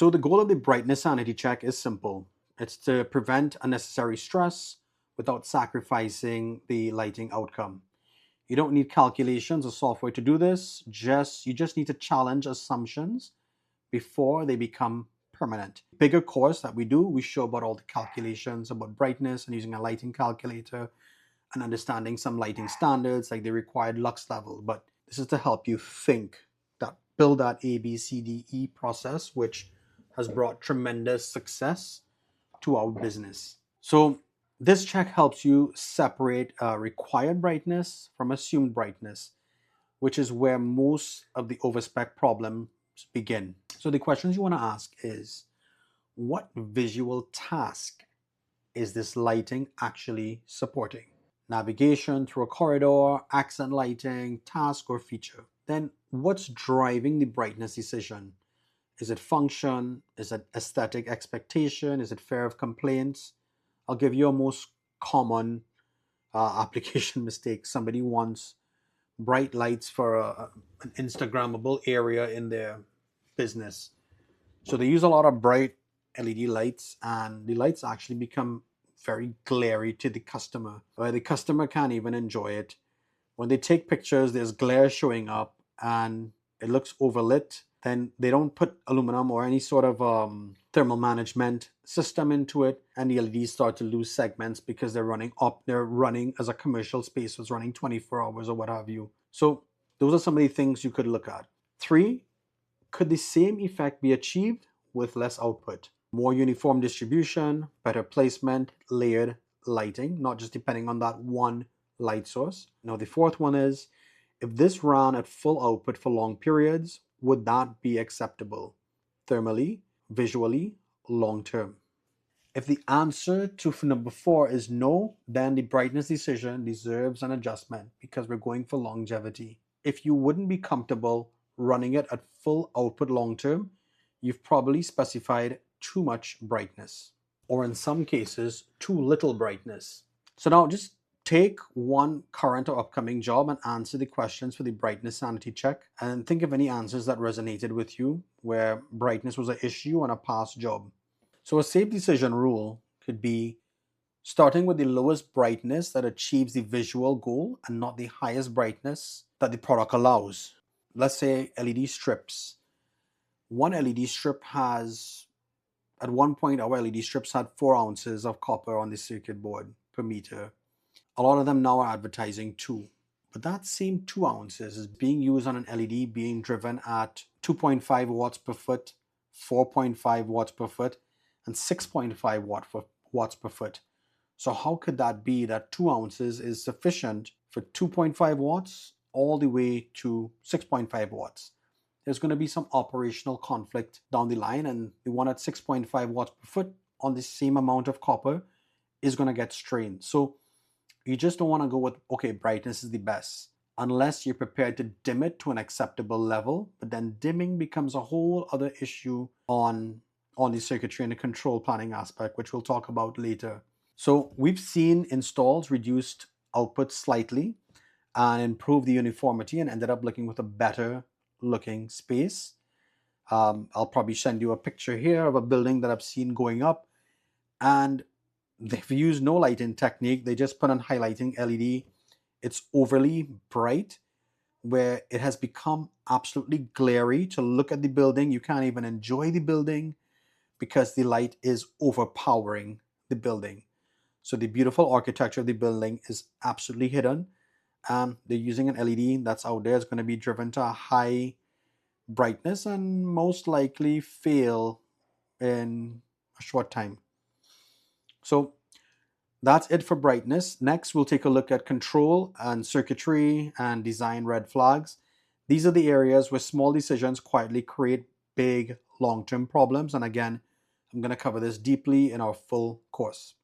So the goal of the brightness sanity check is simple. It's to prevent unnecessary stress without sacrificing the lighting outcome. You don't need calculations or software to do this. You just need to challenge assumptions before they become permanent. Bigger course that we do, we show about all the calculations about brightness and using a lighting calculator and understanding some lighting standards like the required lux level. But this is to help you think, that build that ABCDE process, which has brought tremendous success to our business. So this check helps you separate required brightness from assumed brightness, which is where most of the overspec problems begin. So the questions you want to ask is, what visual task is this lighting actually supporting? Navigation through a corridor, accent lighting, task, or feature. Then what's driving the brightness decision? Is it function? Is it aesthetic expectation? Is it fear of complaints? I'll give you a most common application mistake. Somebody wants bright lights for an Instagrammable area in their business. So they use a lot of bright LED lights, and the lights actually become very glary to the customer, where the customer can't even enjoy it. When they take pictures, there's glare showing up and it looks overlit. Then they don't put aluminum or any sort of thermal management system into it, and the LEDs start to lose segments because they're running as a commercial space, so it's running 24 hours or what have you. So those are some of the things you could look at. 3, could the same effect be achieved with less output? More uniform distribution, better placement, layered lighting, not just depending on that one light source. Now the 4th one is, if this ran at full output for long periods, would that be acceptable? Thermally, visually, long term. If the answer to number 4 is no, then the brightness decision deserves an adjustment because we're going for longevity. If you wouldn't be comfortable running it at full output long term, you've probably specified too much brightness, or in some cases, too little brightness. So now just take one current or upcoming job and answer the questions for the brightness sanity check, and think of any answers that resonated with you where brightness was an issue on a past job. So a safe decision rule could be starting with the lowest brightness that achieves the visual goal and not the highest brightness that the product allows. Let's say LED strips. One LED strip has, at one point, our LED strips had 4 ounces of copper on the circuit board per meter. A lot of them now are advertising 2. But that same 2 ounces is being used on an LED being driven at 2.5 watts per foot, 4.5 watts per foot, and 6.5 watts per foot. So how could that be that 2 ounces is sufficient for 2.5 watts all the way to 6.5 watts? There's going to be some operational conflict down the line, and the one at 6.5 watts per foot on the same amount of copper is going to get strained. So you just don't want to go with, okay, brightness is the best, unless you're prepared to dim it to an acceptable level. But then dimming becomes a whole other issue on the circuitry and the control planning aspect, which we'll talk about later. So we've seen installs reduced output slightly and improve the uniformity and ended up looking with a better looking space. I'll probably send you a picture here of a building that I've seen going up, and they've used no lighting technique. They just put on highlighting LED. It's overly bright, where it has become absolutely glary to look at the building. You can't even enjoy the building because the light is overpowering the building. So the beautiful architecture of the building is absolutely hidden, and they're using an LED that's out there. It's going to be driven to a high brightness and most likely fail in a short time. So that's it for brightness. Next, we'll take a look at control and circuitry and design red flags. These are the areas where small decisions quietly create big long-term problems. And again, I'm going to cover this deeply in our full course.